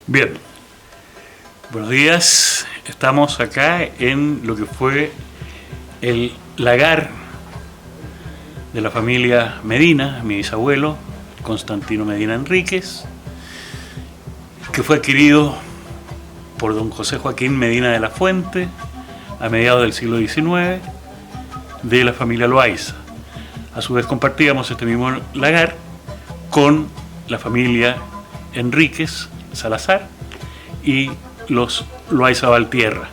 Bien, buenos días. Estamos acá en lo que fue el lagar de la familia Medina, mi bisabuelo, Constantino Medina Enríquez, que fue adquirido por don José Joaquín Medina de la Fuente a mediados del siglo XIX de la familia Loaiza. A su vez compartíamos este mismo lagar con la familia Enríquez Salazar y los Loaiza Valtierra.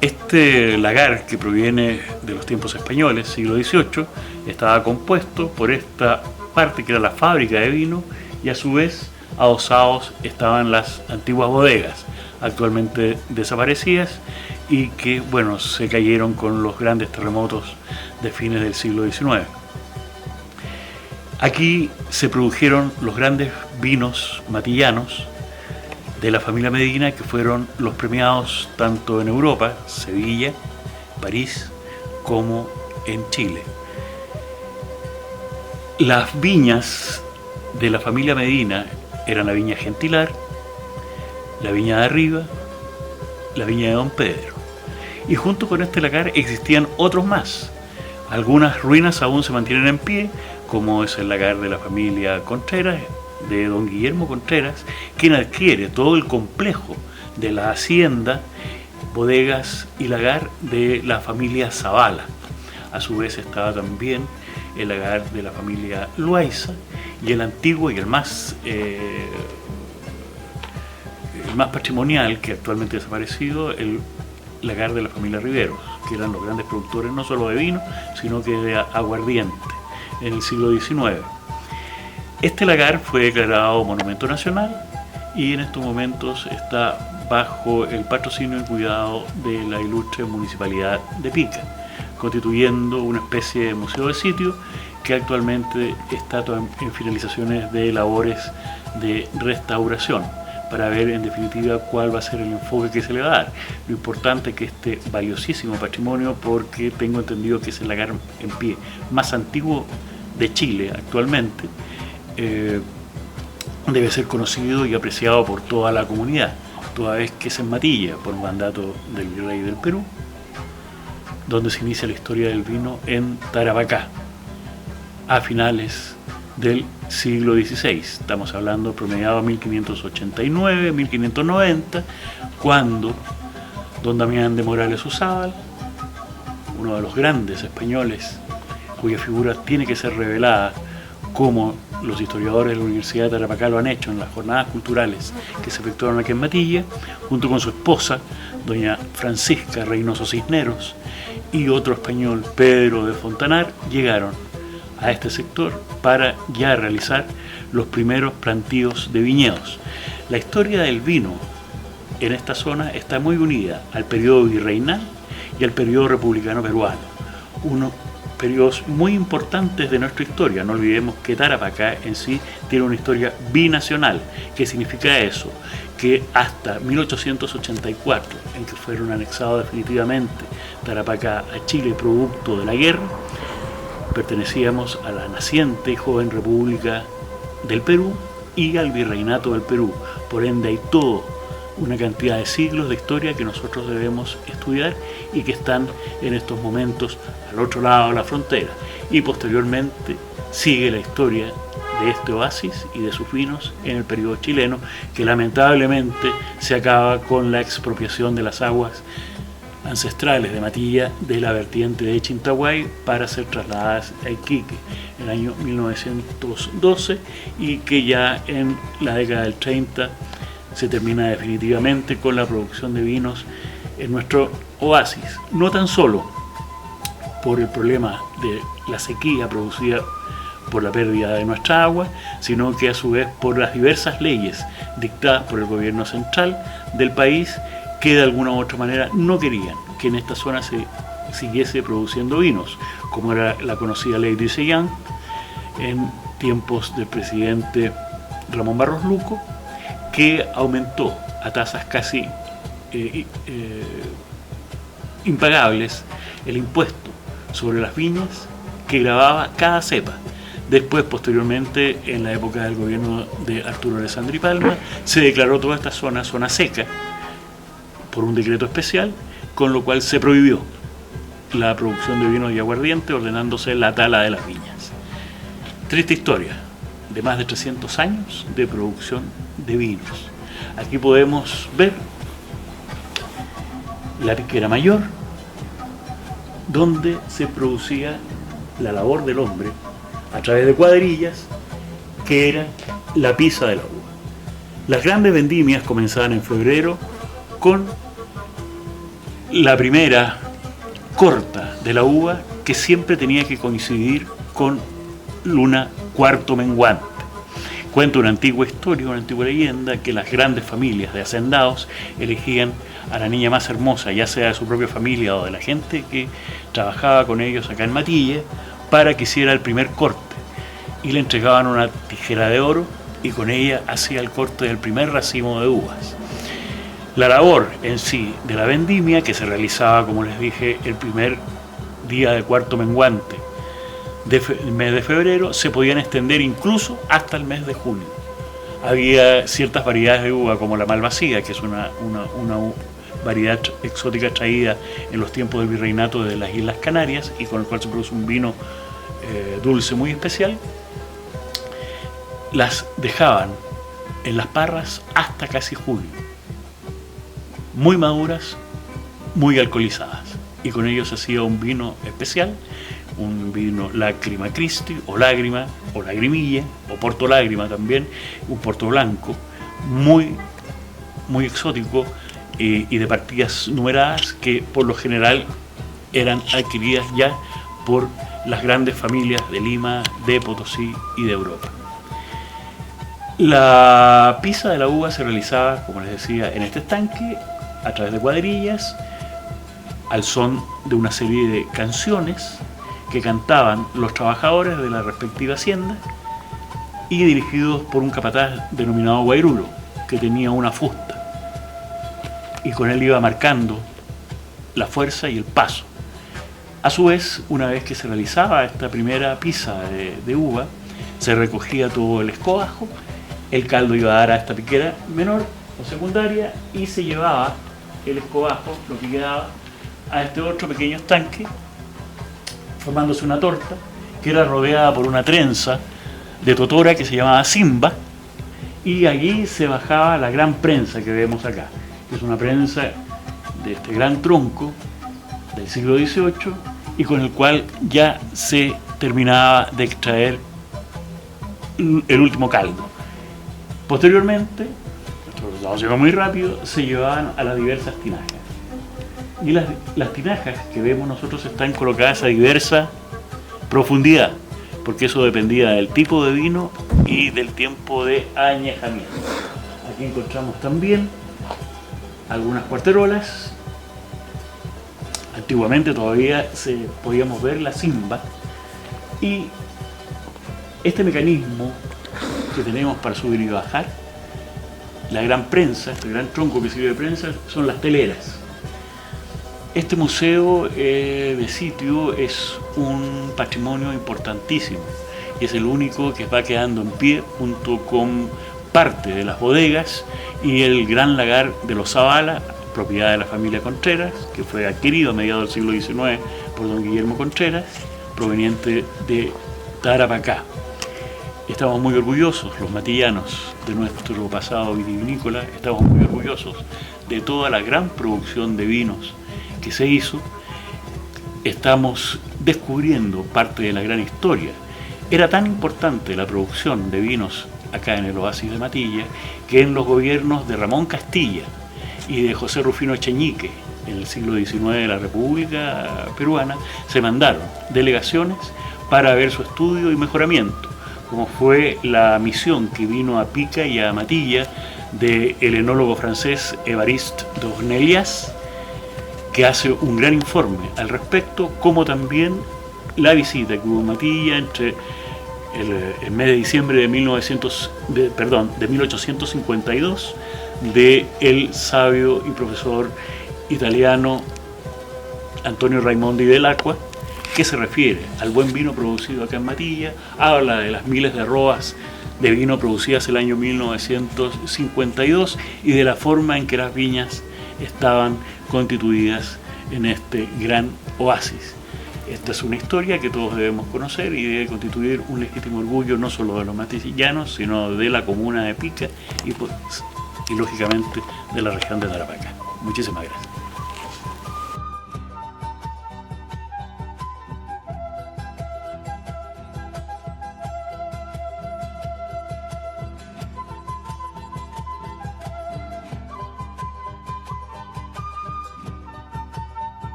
Este lagar, que proviene de los tiempos españoles, siglo XVIII, estaba compuesto por esta parte que era la fábrica de vino, y a su vez adosados estaban las antiguas bodegas, actualmente desaparecidas y que, bueno, se cayeron con los grandes terremotos de fines del siglo XIX. Aquí se produjeron los grandes vinos matillanos de la familia Medina, que fueron los premiados tanto en Europa, Sevilla, París, como en Chile. Las viñas de la familia Medina eran la viña Gentilar, la viña de Arriba, la viña de Don Pedro. Y junto con este lagar existían otros más. Algunas ruinas aún se mantienen en pie, como es el lagar de la familia Contreras, de don Guillermo Contreras, quien adquiere todo el complejo de la hacienda, bodegas y lagar de la familia Zavala. A su vez estaba también el lagar de la familia Loaiza y el antiguo y el más patrimonial, que actualmente ha desaparecido, el lagar de la familia Riveros, que eran los grandes productores no solo de vino, sino que de aguardiente en el siglo XIX. Este lagar fue declarado Monumento Nacional y en estos momentos está bajo el patrocinio y cuidado de la ilustre Municipalidad de Pica, constituyendo una especie de museo de sitio que actualmente está en finalizaciones de labores de restauración, para ver en definitiva cuál va a ser el enfoque que se le va a dar. Lo importante es que este valiosísimo patrimonio, porque tengo entendido que es el lagar en pie más antiguo de Chile actualmente, debe ser conocido y apreciado por toda la comunidad, toda vez que se enmatilla por mandato del virrey del Perú, donde se inicia la historia del vino en Tarapacá a finales del siglo XVI. Estamos hablando promediado 1589, 1590, cuando don Damián de Morales Uzábal, uno de los grandes españoles cuya figura tiene que ser revelada, como los historiadores de la Universidad de Tarapacá lo han hecho en las jornadas culturales que se efectuaron aquí en Matilla, junto con su esposa, doña Francisca Reynoso Cisneros, y otro español, Pedro de Fontanar, llegaron a este sector para ya realizar los primeros plantíos de viñedos. La historia del vino en esta zona está muy unida al periodo virreinal y al periodo republicano peruano, unos periodos muy importantes de nuestra historia. No olvidemos que Tarapacá en sí tiene una historia binacional. ¿Qué significa eso? Que hasta 1884, en que fueron anexados definitivamente Tarapacá a Chile producto de la guerra, pertenecíamos a la naciente y joven República del Perú y al Virreinato del Perú. Por ende hay toda una cantidad de siglos de historia que nosotros debemos estudiar y que están en estos momentos al otro lado de la frontera. Y posteriormente sigue la historia de este oasis y de sus vinos en el periodo chileno, que lamentablemente se acaba con la expropiación de las aguas ancestrales de Matilla de la vertiente de Chintahuay para ser trasladadas a Iquique en el año 1912, y que ya en la década del 30 se termina definitivamente con la producción de vinos en nuestro oasis, no tan solo por el problema de la sequía producida por la pérdida de nuestra agua, sino que a su vez por las diversas leyes dictadas por el gobierno central del país, que de alguna u otra manera no querían que en esta zona se siguiese produciendo vinos, como era la conocida ley de Isellán en tiempos del presidente Ramón Barros Luco, que aumentó a tasas casi impagables el impuesto sobre las viñas que gravaba cada cepa, Después, posteriormente, en la época del gobierno de Arturo Alessandri Palma, se declaró toda esta zona seca por un decreto especial, con lo cual se prohibió la producción de vinos y aguardiente, ordenándose la tala de las viñas. Triste historia de más de 300 años de producción de vinos. Aquí podemos ver la piquera mayor, donde se producía la labor del hombre a través de cuadrillas, que era la pisa de la uva. Las grandes vendimias comenzaban en febrero con la primera corta de la uva, que siempre tenía que coincidir con luna cuarto menguante. Cuenta una antigua historia, una antigua leyenda, que las grandes familias de hacendados elegían a la niña más hermosa, ya sea de su propia familia o de la gente que trabajaba con ellos acá en Matilla, para que hiciera el primer corte, y le entregaban una tijera de oro y con ella hacía el corte del primer racimo de uvas. La labor en sí de la vendimia, que se realizaba, como les dije, el primer día de cuarto menguante del mes de febrero, se podían extender incluso hasta el mes de junio. Había ciertas variedades de uva, como la Malvasía, que es una variedad exótica traída en los tiempos del virreinato de las Islas Canarias y con el cual se produce un vino dulce muy especial. Las dejaban en las parras hasta casi julio, muy maduras, muy alcoholizadas, y con ello se hacía un vino especial, un vino Lacrima Christi, o lágrima, o lagrimilla, o porto lágrima también, un porto blanco, muy exótico, y de partidas numeradas, que por lo general eran adquiridas ya por las grandes familias de Lima, de Potosí y de Europa. La pisa de la uva se realizaba, como les decía, en este estanque, a través de cuadrillas, al son de una serie de canciones que cantaban los trabajadores de la respectiva hacienda y dirigidos por un capataz denominado Guairuro, que tenía una fusta, y con él iba marcando la fuerza y el paso. A su vez, una vez que se realizaba esta primera pisa de uva, se recogía todo el escobajo, el caldo iba a dar a esta piquera menor o secundaria, y se llevaba el escobajo, lo que quedaba, a este otro pequeño estanque, formándose una torta que era rodeada por una trenza de totora que se llamaba Simba, y allí se bajaba la gran prensa que vemos acá, que es una prensa de este gran tronco del siglo XVIII, y con el cual ya se terminaba de extraer el último caldo. Posteriormente, esto lo lleva muy rápido, se llevaban a las diversas tinajas. Y las tinajas que vemos nosotros están colocadas a diversa profundidad, porque eso dependía del tipo de vino y del tiempo de añejamiento. Aquí encontramos también algunas cuarterolas. Antiguamente todavía podíamos ver la Simba, y este mecanismo que tenemos para subir y bajar, la gran prensa, este gran tronco que sirve de prensa, son las teleras. Este museo de sitio es un patrimonio importantísimo y es el único que va quedando en pie junto con parte de las bodegas y el gran lagar de los Zavala, propiedad de la familia Contreras, que fue adquirido a mediados del siglo XIX por don Guillermo Contreras, proveniente de Tarapacá. Estamos muy orgullosos, los matillanos, de nuestro pasado vitivinícola, estamos muy orgullosos de toda la gran producción de vinos que se hizo. Estamos descubriendo parte de la gran historia. Era tan importante la producción de vinos acá en el oasis de Matilla, que en los gobiernos de Ramón Castilla y de José Rufino Echeñique, en el siglo XIX de la República Peruana, se mandaron delegaciones para ver su estudio y mejoramiento, como fue la misión que vino a Pica y a Matilla del enólogo francés Évariste d'Ornellas, que hace un gran informe al respecto, como también la visita que hubo en Matilla entre el mes de diciembre de 1852 de el sabio y profesor italiano Antonio Raimondi dell'Acqua, qué se refiere? Al buen vino producido acá en Matilla, habla de las miles de roas de vino producidas el año 1952 y de la forma en que las viñas estaban constituidas en este gran oasis. Esta es una historia que todos debemos conocer y debe constituir un legítimo orgullo no solo de los matillanos, sino de la comuna de Pica y lógicamente de la región de Tarapacá. Muchísimas gracias.